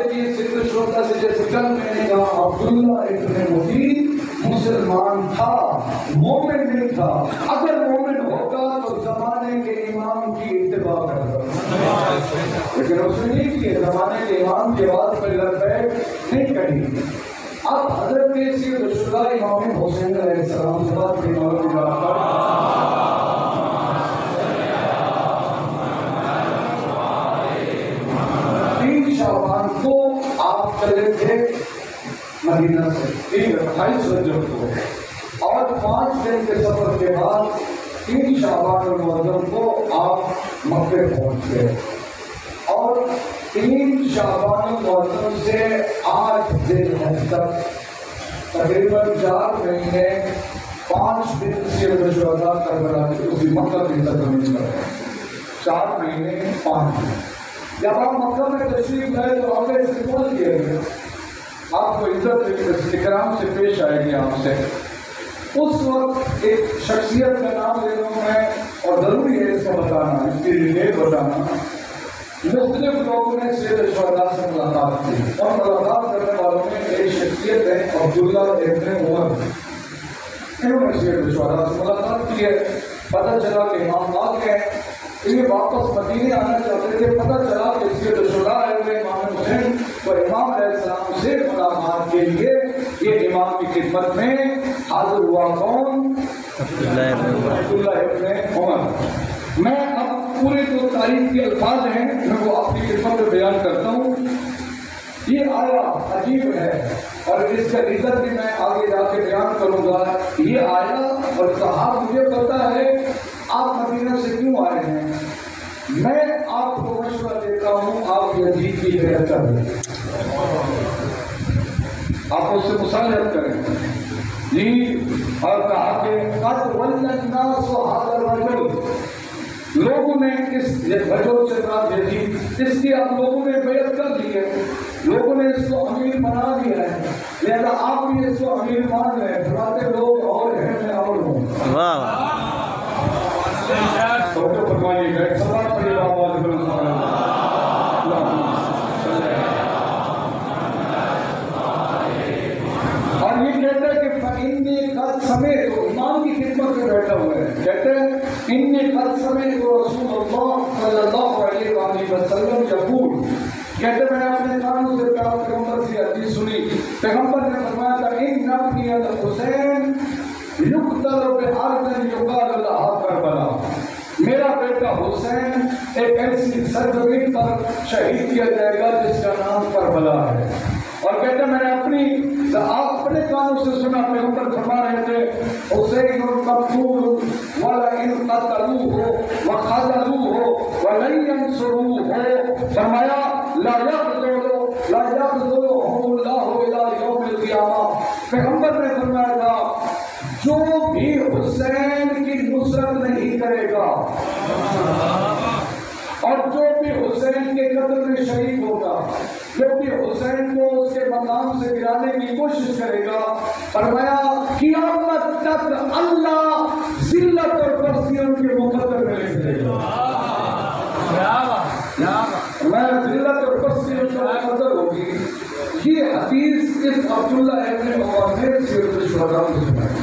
دیکھیے سید شہداء سے جیسے کل میں نے کہا عبداللہ ابن مبین مسلمان تھا، مومن نہیں تھا۔ اگر مومن ہوتا تو زمانے کے امام کی اتباع کرتا، لیکن اس نے نہیں کیا، زمانے کے امام کے بعد پر لبیک نہیں کہی۔ اب حضرت سید الشہداء امام حسین علیہ السلام سے بات کی شعبان کو آپ چلے تھے مدینہ سے 28 رجب کو، اور 5 دن کے سفر کے بعد 3 شعبان المعظم کو آپ مکے پہنچ گئے، اور 3 شعبان المعظم سے 8 ذی الحج تک تقریباً 4 مہینے 5 دن سید الشہداء کربلا کی اسی مکہ کی سرزمین پر ہے۔ 4 مہینے 5 دن جب آپ مکہ میں تشریف لائے تو آپ سے کون کیا گیا، آپ کو عزت اکرام سے پیش آئے گی آپ سے۔ اس وقت ایک شخصیت کا نام لے لوں میں، اور ضروری ہے اس کا بتانا، اس کی ڈیٹیل بتانا۔ مختلف لوگوں نے سید الشہداء سے ملاقات کی، اور ملاقات کرنے والوں میں ایک شخصیت ہے عبداللہ ابن عمر، انہوں نے سید الشہداء سے ملاقات کی ہے۔ پتہ چلا کہ امام آ گئے، یہ واپس مدینے آنا چاہتے تھے، پتہ چلا کہ سید الشہداء امام حسین و امام علیہ السلام سے ملاقات کے لیے یہ امام کی خدمت میں حاضر ہوا۔ کون؟ عبداللہ ابن عمر۔ میں اب پورے جو تاریخ کے الفاظ ہیں میں وہ اپنی خدمت میں بیان کرتا ہوں۔ یہ آیا عجیب ہے، اور اس کا ریزن بھی میں آگے جا کے بیان کروں گا۔ یہ آیا اور کہا مجھے پتا ہے آپ مدینہ سے کیوں آئے ہیں، میں آپ کو مشورہ دیتا ہوں آپ یزید کی بیعت کر لیں، آپ اس سے مصالحت کریں۔ جی، اور کہا کہ قد ولى الناس هذا الرجل، لوگوں نے اس رجل سے کہا یزید، اس کی آپ لوگوں نے بیعت کر لی ہے، لوگوں نے اس کو امیر بنا دیا ہے، لہذا آپ بھی اس کو امیر مان رہے ہیں، فرماتے لوگ اور ہیں میں اور ہوں۔ توجہ فرمائیے گا، ایک سوال پڑھیے آواز بلند فرمائیے۔ اور یہ کہتا ہے کہ فَإِنِّي قَدْ سَمِعْتُ، امام کی خدمت میں بیٹھا ہوا ہے، کہتے ہیں إِنِّي قَدْ سَمِعْتُ رسول اللہ صلی اللہ علیہ وآلہ وسلم یقول، کہتے میں نے اپنے کانوں سے پیغمبر سے حدیث سنی، پیغمبر نے فرمایا تھا إِنَّ ابْنِيَ الْحُسَيْنِ يُقْتَلُ بِأَرْضٍ يُقَالُ لَهَا كَرْبَلَا، میرا بیٹا حسین ایک ایسی سرزمین پر شہید کیا جائے گا جس کا نام کربلا ہے۔ اور کہتے میں نے اپنے کانوں سے سنا، پیغمبر فرما رہے تھے حسین مقتول وَلَئِن قَتَلُوهُ وَخَذَلُوهُ وَلَن يَنصُرُوهُ، فرمایا لا يَخْذُلُهُمُ اللَّهُ إِلَىٰ يَوْمِ الْقِيَامَةِ، پیغمبر نے فرمایا تھا جو بھی حسین کی نصرت نہیں کرے گا اور جو بھی حسین کے قتل میں شریک ہوگا، جو بھی حسین کو اس کے مقام سے گرانے کی کوشش کرے گا، فرمایا قیامت تک اللہ ذلت اور پستی ان کے مقدر میں لکھ دے گا۔ میں ذلت اور پستی ان کا مقدر ہوگی۔ یہ حدیث اس عبداللہ ابن عمر نے سید الشہداء کو سنائی۔